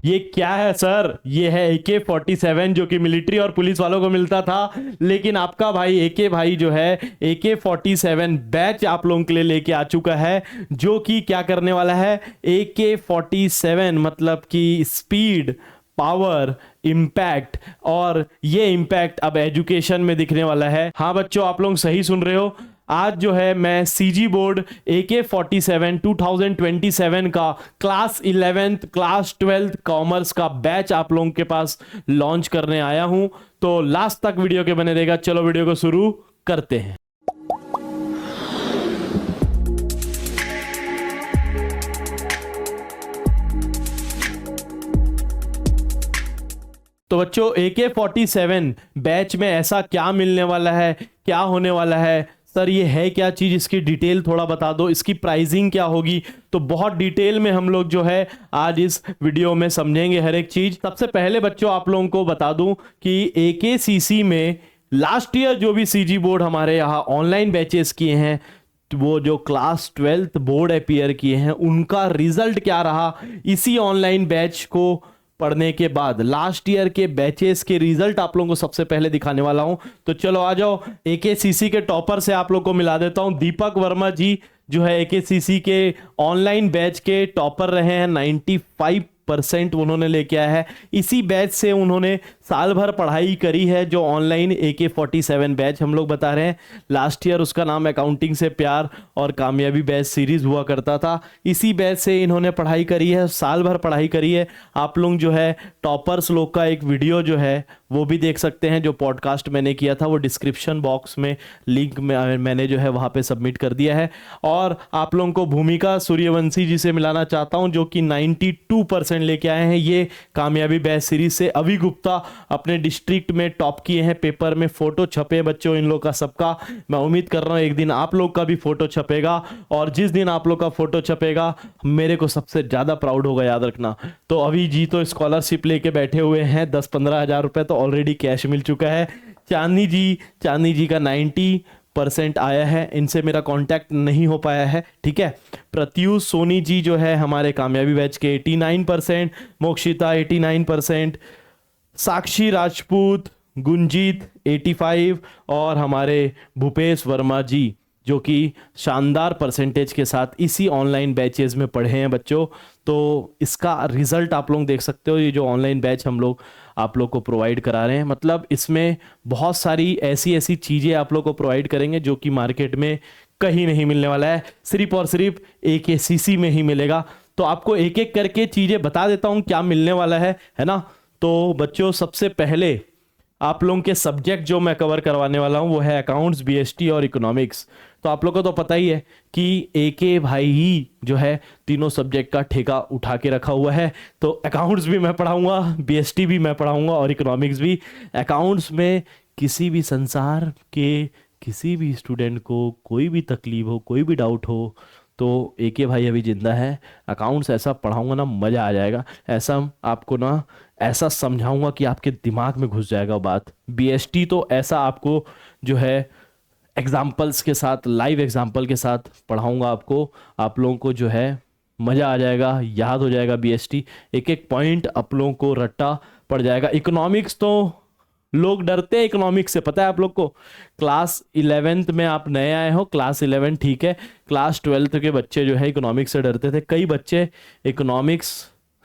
ये क्या है सर? ये है AK-47 जो कि मिलिट्री और पुलिस वालों को मिलता था, लेकिन आपका भाई AK भाई जो है AK-47 बैच आप लोगों के लिए लेके आ चुका है, जो कि क्या करने वाला है। AK-47 मतलब कि स्पीड, पावर, इम्पैक्ट, और ये इम्पैक्ट अब एजुकेशन में दिखने वाला है। हाँ बच्चों, आप लोग सही सुन रहे हो। आज जो है मैं सीजी बोर्ड AK-47 2027 का class 11th class 12th commerce का बैच आप लोगों के पास लॉन्च करने आया हूं, तो लास्ट तक वीडियो के बने रहेगा। चलो वीडियो को शुरू करते हैं। तो बच्चों, AK-47 बैच में ऐसा क्या मिलने वाला है, क्या होने वाला है सर, ये है क्या चीज, इसकी डिटेल थोड़ा बता दो, इसकी प्राइसिंग क्या होगी। तो बहुत डिटेल में हम लोग जो है आज इस वीडियो में समझेंगे हर एक चीज। सबसे पहले बच्चों आप लोगों को बता दूं कि AKCC में लास्ट ईयर जो भी सीजी बोर्ड हमारे यहाँ ऑनलाइन बैचेस किए हैं, वो जो क्लास 12th बोर्ड अपीयर किए हैं, उनका रिजल्ट क्या रहा, इसी ऑनलाइन बैच को पढ़ने के बाद लास्ट ईयर के बैचेस के रिजल्ट आप लोगों को सबसे पहले दिखाने वाला हूं। तो चलो आ जाओ, AKCC के टॉपर से आप लोग को मिला देता हूं। दीपक वर्मा जी जो है AKCC के ऑनलाइन बैच के टॉपर रहे हैं, 95% उन्होंने लेके आया है। इसी बैच से उन्होंने साल भर पढ़ाई करी है, जो ऑनलाइन AK-47 बैच हम लोग बता रहे हैं। लास्ट ईयर उसका नाम अकाउंटिंग से प्यार और कामयाबी बैच सीरीज हुआ करता था। इसी बैच से इन्होंने पढ़ाई करी है, साल भर पढ़ाई करी है। आप लोग जो है टॉपर्स लोग का एक वीडियो जो है वो भी देख सकते हैं, जो पॉडकास्ट मैंने किया था, वो डिस्क्रिप्शन बॉक्स में लिंक में मैंने जो है वहाँ पे सबमिट कर दिया है। और आप लोगों को भूमिका सूर्यवंशी जी से मिलाना चाहता हूँ, जो कि 92% लेके आए हैं ये कामयाबी बैच सीरीज से। अभी गुप्ता अपने डिस्ट्रिक्ट में टॉप किए हैं, पेपर में फोटो छपे बच्चों इन लोग का सबका। मैं उम्मीद कर रहा हूँ एक दिन आप लोग का भी फोटो छपेगा, और जिस दिन आप लोग का फोटो छपेगा मेरे को सबसे ज्यादा प्राउड होगा, याद रखना। तो अभी जी तो स्कॉलरशिप लेके बैठे हुए हैं, 10-15 हजार रुपए तो ऑलरेडी कैश मिल चुका है। चांदनी जी का 90% आया है, इनसे मेरा कांटेक्ट नहीं हो पाया है, ठीक है। प्रत्युष सोनी जी जो है हमारे कामयाबी बैच के 89%, मोक्षिता 89%, साक्षी राजपूत, गुंजीत 85, और हमारे भूपेश वर्मा जी जो कि शानदार परसेंटेज के साथ इसी ऑनलाइन बैचेस में पढ़े हैं बच्चों। तो इसका रिजल्ट आप लोग देख सकते हो, ये जो ऑनलाइन बैच हम लोग आप लोग को प्रोवाइड करा रहे हैं, मतलब इसमें बहुत सारी ऐसी ऐसी चीज़ें आप लोग को प्रोवाइड करेंगे जो कि मार्केट में कहीं नहीं मिलने वाला है, सिर्फ और सिर्फ AKCC में ही मिलेगा। तो आपको एक एक करके चीज़ें बता देता हूँ क्या मिलने वाला है ना। तो बच्चों सबसे पहले आप लोगों के सब्जेक्ट जो मैं कवर करवाने वाला हूं वो है अकाउंट्स, BST और इकोनॉमिक्स। तो आप लोग को तो पता ही है कि AK भाई ही जो है तीनों सब्जेक्ट का ठेका उठा के रखा हुआ है। तो अकाउंट्स भी मैं पढ़ाऊंगा, BST भी मैं पढ़ाऊंगा और इकोनॉमिक्स भी। अकाउंट्स में किसी भी संसार के किसी भी स्टूडेंट को कोई भी तकलीफ हो, कोई भी डाउट हो, तो AK भाई अभी जिंदा है। अकाउंट्स ऐसा पढ़ाऊंगा ना, मज़ा आ जाएगा। ऐसा आपको ना ऐसा समझाऊंगा कि आपके दिमाग में घुस जाएगा बात। BST तो ऐसा आपको जो है एग्जाम्पल्स के साथ, लाइव एग्जाम्पल के साथ पढ़ाऊंगा आपको, आप लोगों को जो है मज़ा आ जाएगा, याद हो जाएगा BST, एक एक पॉइंट आप लोगों को रट्टा पड़ जाएगा। इकोनॉमिक्स तो लोग डरते हैं इकोनॉमिक्स से, पता है आप लोग को। क्लास 11th में आप नए आए हो, क्लास 11 ठीक है, क्लास 12th के बच्चे जो है इकोनॉमिक्स से डरते थे। कई बच्चे इकोनॉमिक्स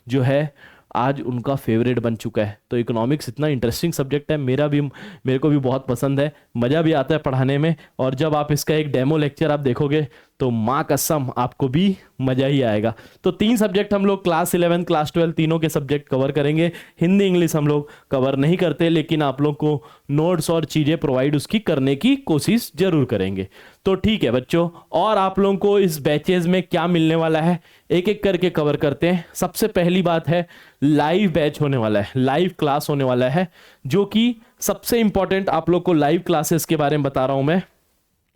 जो है आज उनका फेवरेट बन चुका है। तो इकोनॉमिक्स इतना इंटरेस्टिंग सब्जेक्ट है, मेरे को भी बहुत पसंद है, मज़ा भी आता है पढ़ाने में। और जब आप इसका एक डेमो लेक्चर आप देखोगे तो माँ कसम आपको भी मज़ा ही आएगा। तो 3 सब्जेक्ट हम लोग क्लास 11 क्लास 12 तीनों के सब्जेक्ट कवर करेंगे। हिंदी इंग्लिश हम लोग कवर नहीं करते, लेकिन आप लोग को नोट्स और चीज़ें प्रोवाइड उसकी करने की कोशिश जरूर करेंगे। तो ठीक है बच्चों, और आप लोगों को इस बैचेज में क्या मिलने वाला है एक एक करके कवर करते हैं। सबसे पहली बात है लाइव बैच होने वाला है, लाइव क्लास होने वाला है, जो कि सबसे इंपॉर्टेंट आप लोग को लाइव क्लासेस के बारे में बता रहा हूं मैं।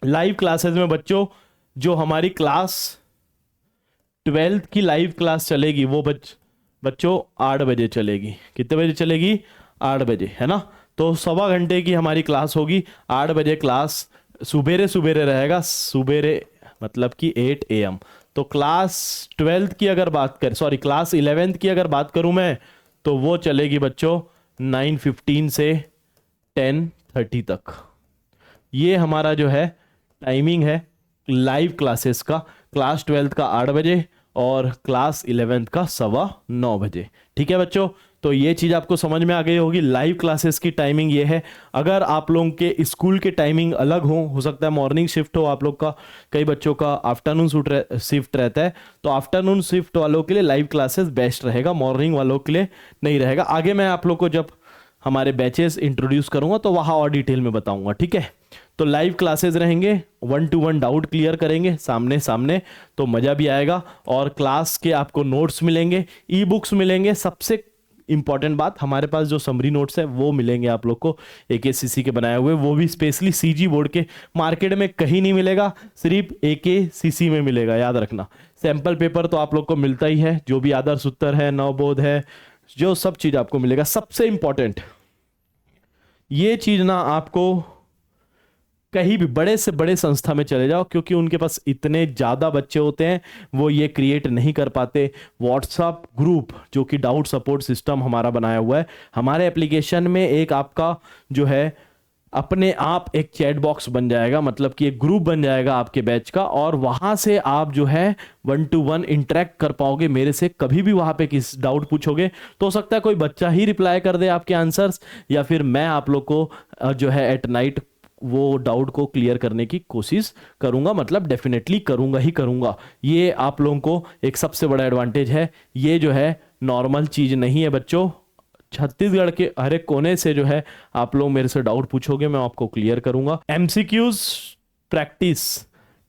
लाइव क्लासेस में बच्चों जो हमारी क्लास 12th की लाइव क्लास चलेगी वो बच्चों 8 बजे चलेगी। कितने बजे चलेगी? 8 बजे, है ना। तो 1.25 घंटे की हमारी क्लास होगी। 8 बजे क्लास सुबेरे सुबेरे रहेगा, सुबेरे मतलब कि 8 AM। तो तो क्लास 12th की अगर बात करें, सॉरी क्लास 11th की अगर बात करूं मैं, तो वो चलेगी बच्चों 9:15 से 10:30 तक। ये हमारा जो है टाइमिंग है लाइव क्लासेस का। क्लास 12th का 8 बजे और क्लास 11th का 9:15 बजे। ठीक है बच्चों, तो ये चीज़ आपको समझ में आ गई होगी। लाइव क्लासेस की टाइमिंग ये है। अगर आप लोगों के स्कूल के टाइमिंग अलग हो सकता है मॉर्निंग शिफ्ट हो आप लोग का, कई बच्चों का आफ्टरनून शिफ्ट रहता है, तो आफ्टरनून शिफ्ट वालों के लिए लाइव क्लासेस बेस्ट रहेगा, मॉर्निंग वालों के लिए नहीं रहेगा। आगे मैं आप लोग को जब हमारे बैचेस इंट्रोड्यूस करूंगा तो वहाँ और डिटेल में बताऊंगा। ठीक है, तो लाइव क्लासेस रहेंगे, 1-to-1 डाउट क्लियर करेंगे सामने सामने, तो मज़ा भी आएगा। और क्लास के आपको नोट्स मिलेंगे, ई बुक्स मिलेंगे। सबसे इंपॉर्टेंट बात, हमारे पास जो समरी नोट्स है वो मिलेंगे आप लोग को AKCC के बनाए हुए, वो भी स्पेशली CG बोर्ड के। मार्केट में कहीं नहीं मिलेगा, सिर्फ AKCC में मिलेगा, याद रखना। सैंपल पेपर तो आप लोग को मिलता ही है, जो भी आदर्श उत्तर है, नवबोध है, जो सब चीज़ आपको मिलेगा। सबसे इंपॉर्टेंट ये चीज़ ना, आपको कहीं भी बड़े से बड़े संस्था में चले जाओ, क्योंकि उनके पास इतने ज़्यादा बच्चे होते हैं, वो ये क्रिएट नहीं कर पाते। व्हाट्सअप ग्रुप जो कि डाउट सपोर्ट सिस्टम हमारा बनाया हुआ है, हमारे एप्लीकेशन में एक आपका जो है अपने आप एक चैट बॉक्स बन जाएगा, मतलब कि एक ग्रुप बन जाएगा आपके बैच का, और वहाँ से आप जो है 1-to-1 इंटरेक्ट कर पाओगे मेरे से। कभी भी वहाँ पे किस डाउट पूछोगे तो हो सकता है कोई बच्चा ही रिप्लाई कर दे आपके आंसर्स, या फिर मैं आप लोग को जो है एट नाइट वो डाउट को क्लियर करने की कोशिश करूंगा, मतलब डेफिनेटली करूंगा ही करूंगा। ये आप लोगों को एक सबसे बड़ा एडवांटेज है। ये जो है नॉर्मल चीज़ नहीं है बच्चों, छत्तीसगढ़ के हर एक कोने से जो है आप लोग मेरे से डाउट पूछोगे, मैं आपको क्लियर करूंगा। MCQs, practice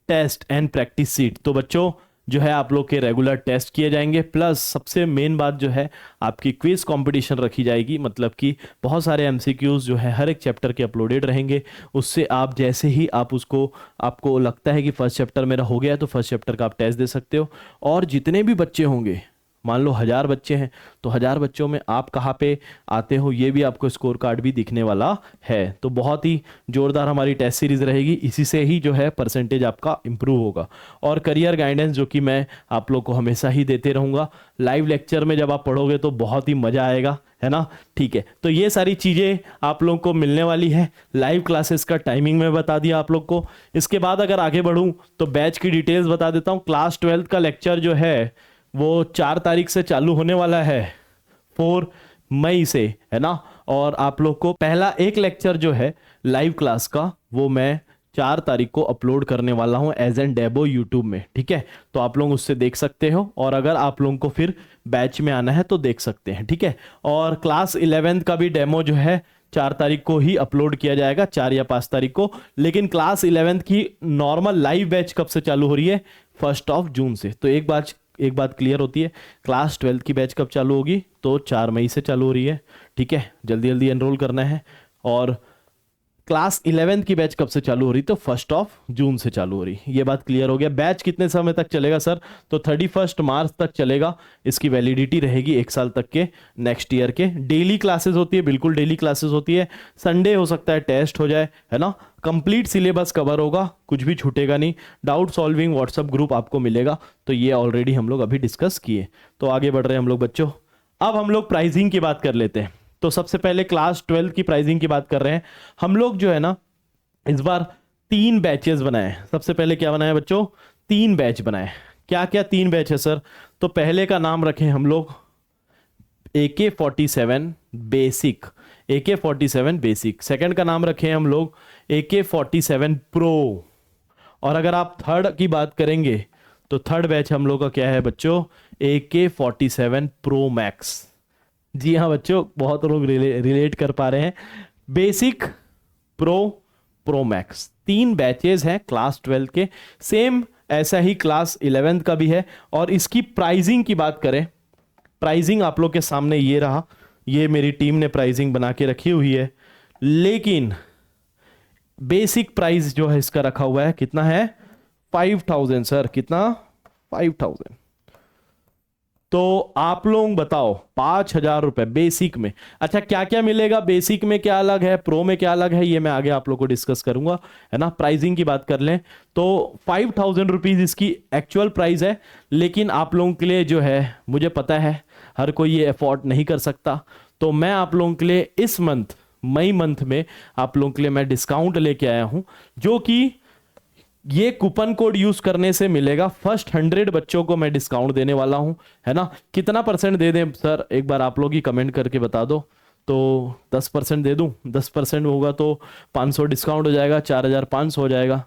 test and practice sheet, तो बच्चों जो है आप लोग के रेगुलर टेस्ट किए जाएंगे, प्लस सबसे मेन बात जो है आपकी क्विज कंपटीशन रखी जाएगी, मतलब कि बहुत सारे MCQs जो है हर एक चैप्टर के अपलोडेड रहेंगे। उससे आप जैसे ही आप उसको, आपको लगता है कि फर्स्ट चैप्टर मेरा हो गया है, तो फर्स्ट चैप्टर का आप टेस्ट दे सकते हो। और जितने भी बच्चे होंगे, मान लो 1000 बच्चे हैं, तो 1000 बच्चों में आप कहाँ पे आते हो, ये भी आपको स्कोर कार्ड भी दिखने वाला है। तो बहुत ही जोरदार हमारी टेस्ट सीरीज रहेगी, इसी से ही जो है परसेंटेज आपका इंप्रूव होगा। और करियर गाइडेंस जो कि मैं आप लोग को हमेशा ही देते रहूँगा। लाइव लेक्चर में जब आप पढ़ोगे तो बहुत ही मज़ा आएगा, है ना। ठीक है, तो ये सारी चीज़ें आप लोग को मिलने वाली है। लाइव क्लासेस का टाइमिंग मैं बता दिया आप लोग को। इसके बाद अगर आगे बढ़ूँ तो बैच की डिटेल्स बता देता हूँ। क्लास 12th का लेक्चर जो है वो 4 तारीख से चालू होने वाला है, 4 मई से, है ना। और आप लोग को पहला एक लेक्चर जो है लाइव क्लास का, वो मैं 4 तारीख को अपलोड करने वाला हूं एज एन डेमो यूट्यूब में। ठीक है, तो आप लोग उससे देख सकते हो, और अगर आप लोगों को फिर बैच में आना है तो देख सकते हैं। ठीक है, और क्लास 11th का भी डेमो जो है 4 तारीख को ही अपलोड किया जाएगा, 4 या 5 तारीख को। लेकिन क्लास 11th की नॉर्मल लाइव बैच कब से चालू हो रही है? 1 जून से। तो एक बात क्लियर होती है, क्लास 12th की बैच कब चालू होगी? तो 4 मई से चालू हो रही है। ठीक है, जल्दी जल्दी एनरोल करना है। और क्लास 11th की बैच कब से चालू हो रही? तो 1 जून से चालू हो रही। ये बात क्लियर हो गया। बैच कितने समय तक चलेगा सर? तो 31 मार्च तक चलेगा। इसकी वैलिडिटी रहेगी 1 साल तक के, नेक्स्ट ईयर के। डेली क्लासेस होती है, बिल्कुल डेली क्लासेस होती है। संडे हो सकता है टेस्ट हो जाए, है ना। कंप्लीट सिलेबस कवर होगा, कुछ भी छूटेगा नहीं। डाउट सॉल्विंग व्हाट्सएप ग्रुप आपको मिलेगा, तो ये ऑलरेडी हम लोग अभी डिस्कस किए। तो आगे बढ़ रहे हैं हम लोग बच्चों। अब हम लोग प्राइसिंग की बात कर लेते हैं। तो सबसे पहले क्लास 12 की प्राइसिंग की बात कर रहे हैं हम लोग। जो है ना, इस बार 3 बैचेस बनाए। सबसे पहले क्या बनाए बच्चों? 3 बैच बनाए। क्या क्या 3 बैच है सर? तो पहले का नाम रखे हम लोग AK47 basic, AK47 basic. Second का नाम रखे हम लोग AK47 प्रो। और अगर आप थर्ड की बात करेंगे तो थर्ड बैच हम लोग का क्या है बच्चों? AK47 pro max. जी हाँ बच्चों, बहुत लोग रिलेट कर पा रहे हैं। Basic, pro, pro max, 3 batches हैं क्लास 12 के। सेम ऐसा ही क्लास 11th का भी है। और इसकी प्राइसिंग की बात करें, प्राइसिंग आप लोग के सामने ये रहा। ये मेरी टीम ने प्राइसिंग बना के रखी हुई है। लेकिन बेसिक प्राइस जो है इसका रखा हुआ है, कितना है? 5000 सर। कितना? 5000। तो आप लोग बताओ 5,000 रुपए बेसिक में। अच्छा क्या क्या मिलेगा बेसिक में, क्या अलग है, प्रो में क्या अलग है, ये मैं आगे आप लोग को डिस्कस करूंगा, है ना। प्राइसिंग की बात कर लें तो 5,000 रुपीज इसकी एक्चुअल प्राइस है, लेकिन आप लोगों के लिए जो है, मुझे पता है हर कोई ये अफोर्ड नहीं कर सकता, तो मैं आप लोगों के लिए इस मंथ, मई मंथ में आप लोगों के लिए मैं डिस्काउंट लेके आया हूं, जो कि ये कूपन कोड यूज करने से मिलेगा। फर्स्ट 100 बच्चों को मैं डिस्काउंट देने वाला हूं, है ना। कितना परसेंट दे दें सर, एक बार आप लोग ही कमेंट करके बता दो। तो 10% दे दूं, 10% होगा तो 500 डिस्काउंट हो जाएगा, 4,500 हो जाएगा।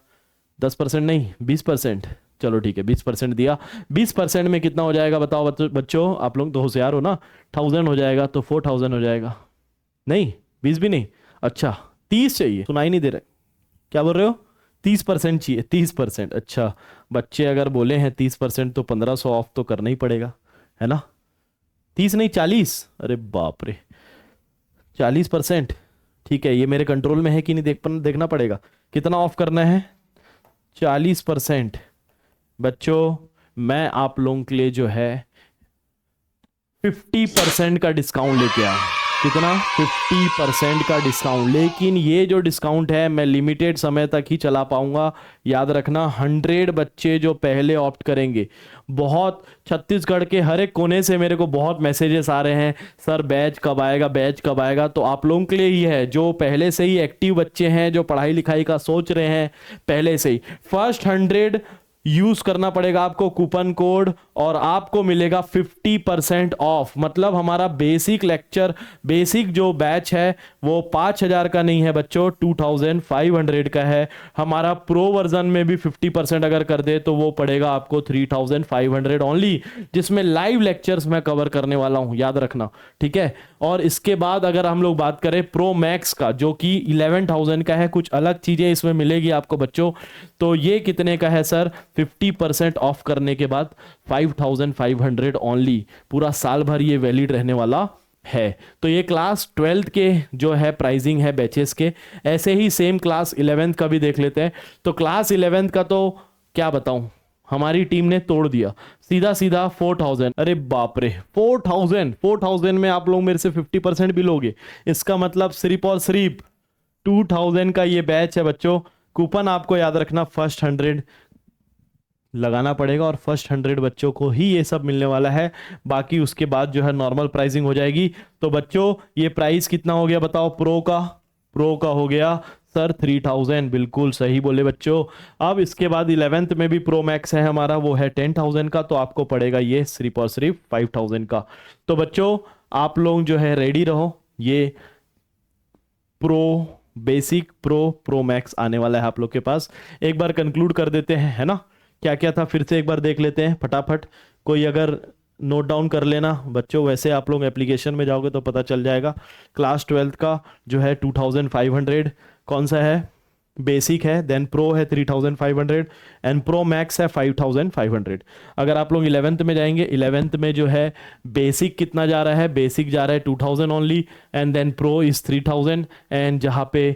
10% नहीं, 20%। चलो ठीक है, 20% दिया। 20% में कितना हो जाएगा बताओ बच्चों, आप लोग तो होशियार हो ना। 1000 हो जाएगा तो 4000 हो जाएगा। नहीं, 20 भी नहीं, अच्छा 30 चाहिए, सुनाई नहीं दे रहा, क्या बोल रहे हो? 30% चाहिए, 30%। अच्छा, बच्चे अगर बोले हैं 30% तो 1500 ऑफ तो करना ही पड़ेगा, है ना। 30 नहीं 40, अरे बाप रे, 40%। ठीक है, ये मेरे कंट्रोल में है कि नहीं देखना पड़ेगा। कितना ऑफ करना है? 40%। बच्चों मैं आप लोगों के लिए जो है 50% का डिस्काउंट लेके आया। कितना? 50% का डिस्काउंट। लेकिन ये जो डिस्काउंट है मैं लिमिटेड समय तक ही चला पाऊंगा, याद रखना। 100 बच्चे जो पहले ऑप्ट करेंगे, बहुत छत्तीसगढ़ के हर एक कोने से मेरे को बहुत मैसेजेस आ रहे हैं, सर बैच कब आएगा, बैच कब आएगा। तो आप लोगों के लिए ही है, जो पहले से ही एक्टिव बच्चे हैं, जो पढ़ाई लिखाई का सोच रहे हैं पहले से ही, फर्स्ट 100 यूज करना पड़ेगा आपको कूपन कोड, और आपको मिलेगा 50% ऑफ। मतलब हमारा बेसिक लेक्चर, बेसिक जो बैच है वो 5,000 का नहीं है बच्चों, 2,500 का है। हमारा प्रो वर्जन में भी 50% अगर कर दे तो वो पड़ेगा आपको 3,500 ओनली, जिसमें लाइव लेक्चर्स मैं कवर करने वाला हूं, याद रखना, ठीक है। और इसके बाद अगर हम लोग बात करें प्रो मैक्स का, जो कि 11,000 का है, कुछ अलग चीजें इसमें मिलेगी आपको बच्चों। तो ये कितने का है सर? 50% ऑफ करने के बाद 5,500 ओनली, पूरा साल भर ये वैलिड रहने वाला है। तो ये क्लास 12th के जो है प्राइसिंग है बैचेस के। ऐसे ही सेम क्लास 11th का भी देख लेते हैं। तो क्लास 11th का तो क्या बताऊं, हमारी टीम ने तोड़ दिया, सीधा सीधा 4,000। अरे बाप रे, 4,000 में आप लोग मेरे से 50% भी लोगे। इसका मतलब सिर्फ और सिर्फ 2,000 का ये बैच है बच्चों। कूपन आपको याद रखना फर्स्ट 100 लगाना पड़ेगा, और फर्स्ट 100 बच्चों को ही ये सब मिलने वाला है। बाकी उसके बाद जो है नॉर्मल प्राइसिंग हो जाएगी। तो बच्चों ये प्राइस कितना हो गया बताओ प्रो का? प्रो का हो गया सर 3,000, बिल्कुल सही बोले बच्चों। अब इसके बाद 11th में भी प्रो मैक्स है हमारा, वो है 10,000 का, तो आपको पड़ेगा ये सिर्फ और सिर्फ 5,000 का। तो बच्चों आप लोग जो है रेडी रहो, ये प्रो बेसिक, प्रो मैक्स आने वाला है आप लोग के पास। एक बार कंक्लूड कर देते हैं, है ना, क्या क्या था फिर से एक बार देख लेते हैं फटाफट। कोई अगर नोट डाउन कर लेना बच्चों, वैसे आप लोग एप्लीकेशन में जाओगे तो पता चल जाएगा। क्लास 12th का जो है 2,500 कौन सा है? बेसिक है, देन प्रो है 3,500, एंड प्रो मैक्स है 5,500। अगर आप लोग 11th में जाएंगे, 11th में जो है बेसिक कितना जा रहा है? बेसिक जा रहा है 2,000 only, and then pro is 3,000, and जहाँ पे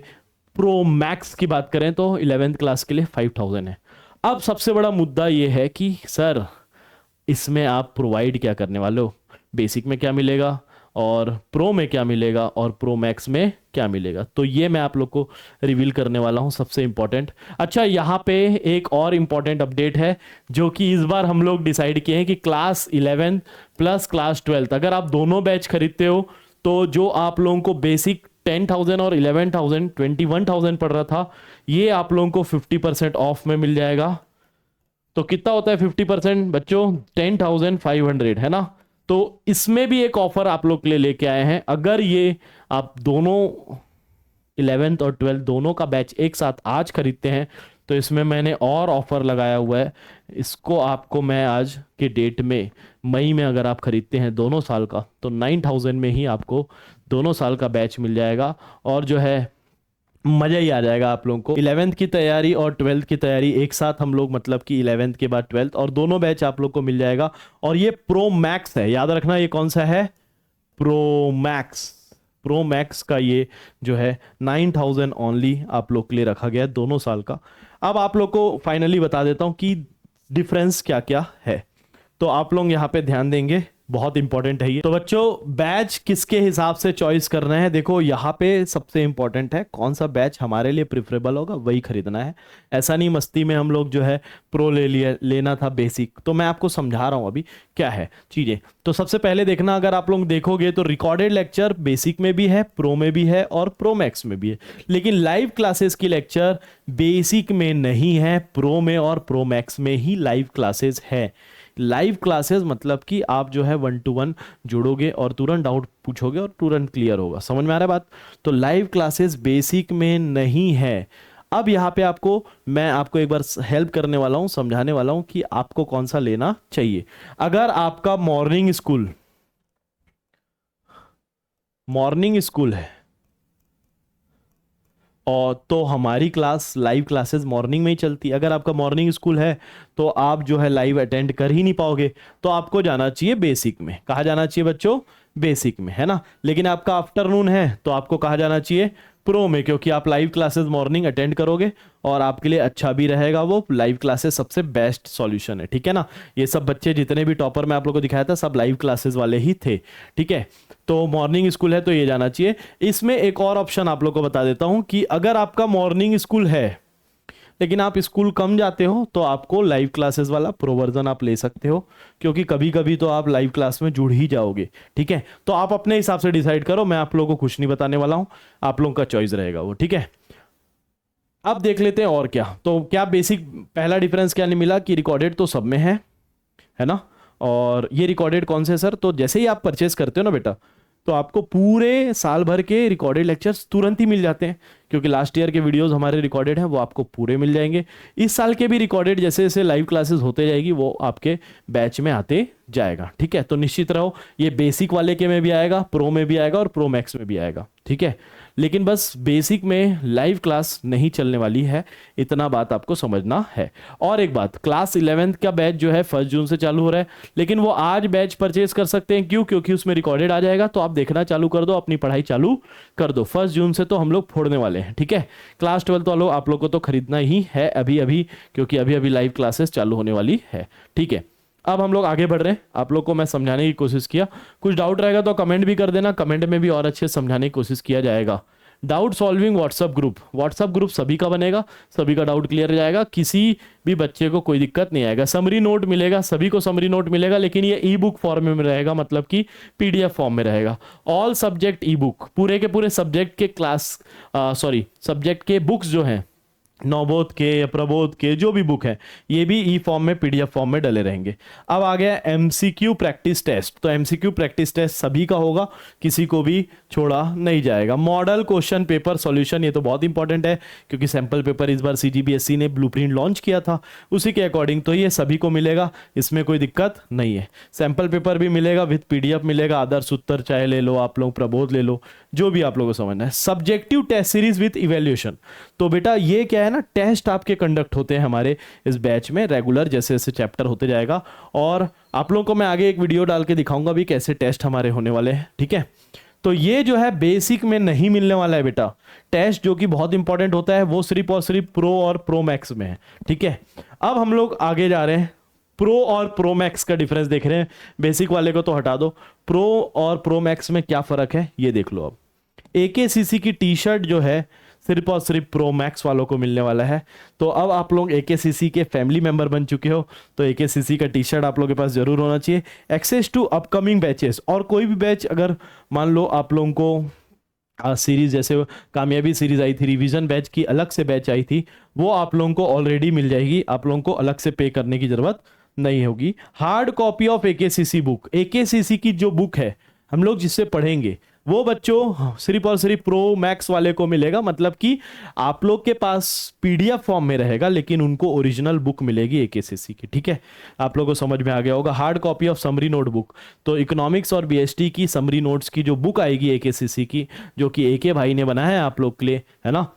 प्रो मैक्स की बात करें तो 11th क्लास के लिए 5,000 है। अब सबसे बड़ा मुद्दा ये है कि सर इसमें आप प्रोवाइड क्या करने वाले हो, बेसिक में क्या मिलेगा और प्रो में क्या मिलेगा और प्रो मैक्स में क्या मिलेगा। तो ये मैं आप लोग को रिवील करने वाला हूं, सबसे इंपॉर्टेंट। अच्छा यहाँ पे एक और इंपॉर्टेंट अपडेट है, जो कि इस बार हम लोग डिसाइड किए हैं कि क्लास 11 प्लस क्लास 12, अगर आप दोनों बैच खरीदते हो तो जो आप लोगों को बेसिक 10,000 और 11,000 21,000 पड़ रहा था, ये आप लोगों को 50% ऑफ में मिल जाएगा। तो कितना होता है 50% बच्चों? 10,500, है ना। तो इसमें भी एक ऑफर आप लोग के लिए लेके आए हैं। अगर ये आप दोनों 11th और 12th दोनों का बैच एक साथ आज खरीदते हैं, तो इसमें मैंने और ऑफर लगाया हुआ है। इसको आपको मैं आज के डेट में, मई में अगर आप खरीदते हैं दोनों साल का, तो 9,000 में ही आपको दोनों साल का बैच मिल जाएगा। और जो है मज़ा ही आ जाएगा आप लोगों को। 11th की तैयारी और 12th की तैयारी एक साथ हम लोग, मतलब कि 11th के बाद 12th, और दोनों बैच आप लोग को मिल जाएगा। और ये प्रो मैक्स है, याद रखना ये कौन सा है? Pro max. प्रो मैक्स का ये जो है 9,000 ओनली आप लोग के लिए रखा गया है दोनों साल का। अब आप लोग को फाइनली बता देता हूं कि डिफरेंस क्या क्या है। तो आप लोग यहाँ पे ध्यान देंगे, बहुत इंपॉर्टेंट है ये। तो बच्चों बैच किसके हिसाब से चॉइस करना है, देखो यहाँ पे सबसे इंपॉर्टेंट है कौन सा बैच हमारे लिए प्रेफरेबल होगा वही खरीदना है। ऐसा नहीं मस्ती में हम लोग जो है प्रो ले लिया, लेना था बेसिक। तो मैं आपको समझा रहा हूँ अभी क्या है चीजें। तो सबसे पहले देखना, अगर आप लोग देखोगे तो रिकॉर्डेड लेक्चर बेसिक में भी है, प्रो में भी है और प्रो मैक्स में भी है, लेकिन लाइव क्लासेस की लेक्चर बेसिक में नहीं है, प्रो में और प्रो मैक्स में ही लाइव क्लासेस है। लाइव क्लासेस मतलब कि आप जो है 1-to-1 जुड़ोगे और तुरंत डाउट पूछोगे और तुरंत क्लियर होगा। समझ में आ रहा है बात? तो लाइव क्लासेस बेसिक में नहीं है। अब यहाँ पे मैं आपको एक बार हेल्प करने वाला हूँ, समझाने वाला हूँ कि आपको कौन सा लेना चाहिए। अगर आपका मॉर्निंग स्कूल है और तो हमारी लाइव क्लासेस मॉर्निंग में ही चलती है। अगर आपका मॉर्निंग स्कूल है तो आप जो है लाइव अटेंड कर ही नहीं पाओगे, तो आपको जाना चाहिए बेसिक में। कहा जाना चाहिए बच्चों? बेसिक में, है ना। लेकिन आपका आफ्टरनून है तो आपको कहा जाना चाहिए प्रो में, क्योंकि आप लाइव क्लासेस मॉर्निंग अटेंड करोगे और आपके लिए अच्छा भी रहेगा। वो लाइव क्लासेस सबसे बेस्ट सॉल्यूशन है, ठीक है ना। ये सब बच्चे जितने भी टॉपर मैं आप लोगों को दिखाया था सब लाइव क्लासेस वाले ही थे, ठीक है। तो मॉर्निंग स्कूल है तो ये जाना चाहिए। इसमें एक और ऑप्शन आप लोग को बता देता हूं कि अगर आपका मॉर्निंग स्कूल है लेकिन आप स्कूल कम जाते हो तो आपको लाइव क्लासेस वाला प्रो वर्जन आप ले सकते हो, क्योंकि कभी कभी तो आप लाइव क्लास में जुड़ ही जाओगे, ठीक है। तो आप अपने हिसाब से डिसाइड करो, मैं आप लोगों को कुछ नहीं बताने वाला हूं, आप लोगों का चॉइस रहेगा वो, ठीक है। अब देख लेते हैं और क्या। तो क्या बेसिक पहला डिफरेंस क्या नहीं मिला कि रिकॉर्डेड तो सब में है ना। और ये रिकॉर्डेड कौन से सर? तो जैसे ही आप परचेस करते हो ना बेटा, तो आपको पूरे साल भर के रिकॉर्डेड लेक्चर्स तुरंत ही मिल जाते हैं, क्योंकि लास्ट ईयर के वीडियोस हमारे रिकॉर्डेड हैं, वो आपको पूरे मिल जाएंगे। इस साल के भी रिकॉर्डेड जैसे जैसे लाइव क्लासेस होते जाएगी वो आपके बैच में आते जाएगा, ठीक है। तो निश्चित रहो, ये बेसिक वाले के में भी आएगा, प्रो में भी आएगा और प्रो मैक्स में भी आएगा, ठीक है। लेकिन बस बेसिक में लाइव क्लास नहीं चलने वाली है, इतना बात आपको समझना है। और एक बात, क्लास 11th का बैच जो है 1 जून से चालू हो रहा है, लेकिन वो आज बैच परचेज कर सकते हैं। क्यों? क्योंकि उसमें रिकॉर्डेड आ जाएगा, तो आप देखना चालू कर दो, अपनी पढ़ाई चालू कर दो। 1 जून से तो हम लोग फोड़ने वाले हैं, ठीक है। क्लास 12 वालों आप लोग को तो खरीदना ही है अभी अभी, क्योंकि अभी अभी लाइव क्लासेस चालू होने वाली है, ठीक है। अब हम लोग आगे बढ़ रहे हैं, आप लोग को मैं समझाने की कोशिश किया। कुछ डाउट रहेगा तो कमेंट भी कर देना, कमेंट में भी और अच्छे समझाने की कोशिश किया जाएगा। डाउट सॉल्विंग व्हाट्सएप ग्रुप सभी का बनेगा, सभी का डाउट क्लियर हो जाएगा, किसी भी बच्चे को कोई दिक्कत नहीं आएगा। समरी नोट मिलेगा, सभी को समरी नोट मिलेगा, लेकिन ये ई बुक फॉर्म में रहेगा, मतलब कि पीडीएफ फॉर्म में रहेगा। ऑल सब्जेक्ट ई बुक, पूरे के पूरे सब्जेक्ट के सब्जेक्ट के बुक्स जो हैं, नवबोध के या प्रबोध के जो भी बुक है, ये भी ई फॉर्म में पीडीएफ फॉर्म में डले रहेंगे। अब आ गया एमसीक्यू प्रैक्टिस टेस्ट। तो एमसीक्यू प्रैक्टिस टेस्ट सभी का होगा, किसी को भी छोड़ा नहीं जाएगा। मॉडल क्वेश्चन पेपर सॉल्यूशन, ये तो बहुत इंपॉर्टेंट है, क्योंकि सैंपल पेपर इस बार सीजीबीएसई ने ब्लूप्रिंट लॉन्च किया था, उसी के अकॉर्डिंग तो ये सभी को मिलेगा, इसमें कोई दिक्कत नहीं है। सैंपल पेपर भी मिलेगा, विद पीडीएफ मिलेगा, आदर्श उत्तर चाहे ले लो आप लोग, प्रबोध ले लो, जो भी आप लोगों को समझना है। Subjective test series with evaluation, तो बेटा ये क्या है ना, टेस्ट आपके कंडक्ट होते हैं हमारे इस बैच में रेगुलर, जैसे जैसे चैप्टर होते जाएगा। और आप लोगों को मैं आगे एक वीडियो डाल के दिखाऊंगा भी कैसे टेस्ट हमारे होने वाले हैं, ठीक है। तो ये जो है बेसिक में नहीं मिलने वाला है बेटा। टेस्ट जो कि बहुत इंपॉर्टेंट होता है वो सिर्फ और सिर्फ प्रो और प्रो मैक्स में है, ठीक है। अब हम लोग आगे जा रहे हैं, प्रो और प्रो मैक्स का डिफरेंस देख रहे हैं। बेसिक वाले को तो हटा दो, प्रो और प्रो मैक्स में क्या फर्क है ये देख लो। अब एकेसीसी की टी शर्ट जो है सिर्फ और सिर्फ प्रो मैक्स वालों को मिलने वाला है। तो अब आप लोग एकेसीसी के फैमिली मेंबर बन चुके हो, तो एकेसीसी का टी शर्ट आप लोगों के पास जरूर होना चाहिए। एक्सेस टू अपकमिंग बैचेस, और कोई भी बैच अगर मान लो आप लोगों को सीरीज जैसे कामयाबी सीरीज आई थी, रिवीजन बैच की अलग से बैच आई थी, वो आप लोगों को ऑलरेडी मिल जाएगी, आप लोगों को अलग से पे करने की जरूरत नहीं होगी। हार्ड कॉपी ऑफ एकेसीसी बुक, एकेसीसी की जो बुक है हम लोग जिससे पढ़ेंगे वो बच्चों सिर्फ और सिर्फ प्रो मैक्स वाले को मिलेगा, मतलब कि आप लोग के पास पीडीएफ फॉर्म में रहेगा, लेकिन उनको ओरिजिनल बुक मिलेगी एकेसीसी की, ठीक है। आप लोगों को समझ में आ गया होगा। Hard copy of summary note book, तो इकोनॉमिक्स और बीएसटी की समरी नोट्स की जो बुक आएगी एकेसीसी की, जो कि एके भाई ने बनाया है आप लोग के लिए, है ना,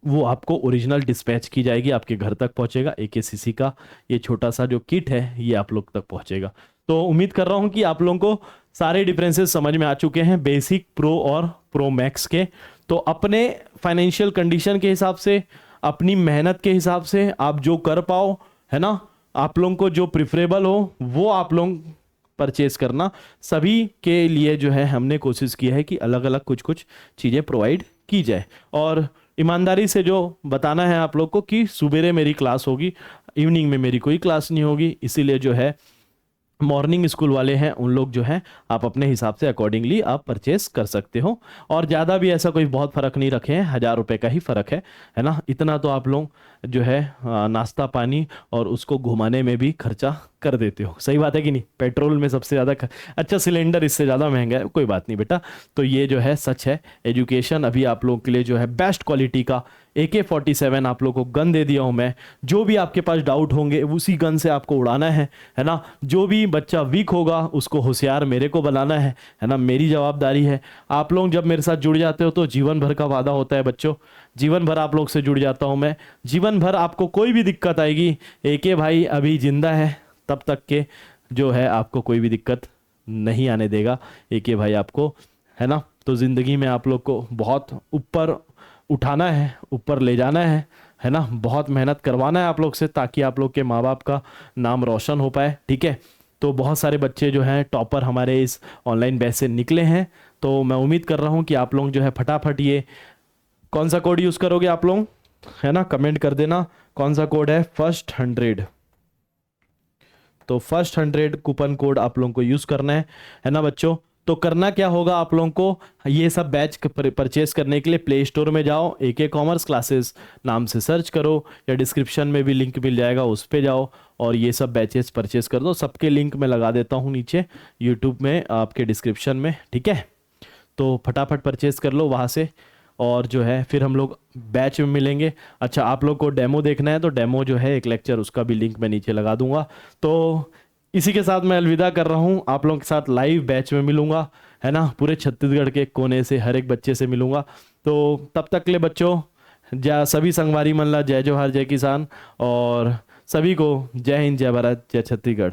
वो आपको ओरिजिनल डिस्पैच की जाएगी, आपके घर तक पहुंचेगा। एकेसीसी का ये छोटा सा जो किट है ये आप लोग तक पहुंचेगा। तो उम्मीद कर रहा हूं कि आप लोगों को सारे डिफरेंसेस समझ में आ चुके हैं बेसिक, प्रो और प्रो मैक्स के। तो अपने फाइनेंशियल कंडीशन के हिसाब से, अपनी मेहनत के हिसाब से आप जो कर पाओ, है ना, आप लोगों को जो प्रिफरेबल हो वो आप लोग परचेज करना। सभी के लिए जो है हमने कोशिश की है कि अलग अलग कुछ कुछ चीज़ें प्रोवाइड की जाए, और ईमानदारी से जो बताना है आप लोग को कि सुबेरे मेरी क्लास होगी, इवनिंग में मेरी कोई क्लास नहीं होगी, इसीलिए जो है मॉर्निंग स्कूल वाले हैं उन लोग जो हैं आप अपने हिसाब से अकॉर्डिंगली आप परचेस कर सकते हो। और ज़्यादा भी ऐसा कोई बहुत फ़र्क नहीं रखे हैं, 1000 रुपये का ही फ़र्क है ना। इतना तो आप लोग जो है नाश्ता पानी और उसको घुमाने में भी खर्चा कर देते हो, सही बात है कि नहीं। पेट्रोल में सबसे ज़्यादा अच्छा सिलेंडर इससे ज़्यादा महंगा है, कोई बात नहीं बेटा। तो ये जो है सच है, एजुकेशन अभी आप लोगों के लिए जो है बेस्ट क्वालिटी का AK-47 आप लोग को गन दे दिया हूँ मैं। जो भी आपके पास डाउट होंगे उसी गन से आपको उड़ाना है ना। जो भी बच्चा वीक होगा उसको होशियार मेरे को बनाना है ना, मेरी जवाबदारी है। आप लोग जब मेरे साथ जुड़ जाते हो तो जीवन भर का वादा होता है बच्चों, जीवन भर आप लोग से जुड़ जाता हूँ मैं। जीवन भर आपको कोई भी दिक्कत आएगी, AK भाई अभी जिंदा है तब तक के जो है आपको कोई भी दिक्कत नहीं आने देगा AK भाई आपको, है ना। तो ज़िंदगी में आप लोग को बहुत ऊपर उठाना है, ऊपर ले जाना है ना। बहुत मेहनत करवाना है आप लोग से ताकि आप लोग के माँ बाप का नाम रोशन हो पाए, ठीक है। तो बहुत सारे बच्चे जो हैं टॉपर हमारे इस ऑनलाइन बैच से निकले हैं, तो मैं उम्मीद कर रहा हूँ कि आप लोग जो है फटाफट ये कौन सा कोड यूज़ करोगे आप लोग, है ना, कमेंट कर देना। कौन सा कोड है? फर्स्ट 100। तो फर्स्ट 100 कूपन कोड आप लोगों को यूज़ करना है ना बच्चों। तो करना क्या होगा आप लोगों को, ये सब बैच परचेस करने के लिए प्ले स्टोर में जाओ, AK कॉमर्स क्लासेस नाम से सर्च करो, या डिस्क्रिप्शन में भी लिंक मिल जाएगा उस पे जाओ और ये सब बैचेस परचेस कर दो। सबके लिंक मैं लगा देता हूँ नीचे यूट्यूब में आपके डिस्क्रिप्शन में, ठीक है। तो फटाफट परचेस कर लो वहाँ से, और जो है फिर हम लोग बैच में मिलेंगे। अच्छा, आप लोग को डेमो देखना है तो डेमो जो है एक लेक्चर, उसका भी लिंक मैं नीचे लगा दूंगा। तो इसी के साथ मैं अलविदा कर रहा हूँ, आप लोगों के साथ लाइव बैच में मिलूंगा, है ना। पूरे छत्तीसगढ़ के कोने से हर एक बच्चे से मिलूंगा। तो तब तक के लिए बच्चों, सभी संगवारी मन ला जय जोहार, जय किसान, और सभी को जय हिंद, जय भारत, जय छत्तीसगढ़।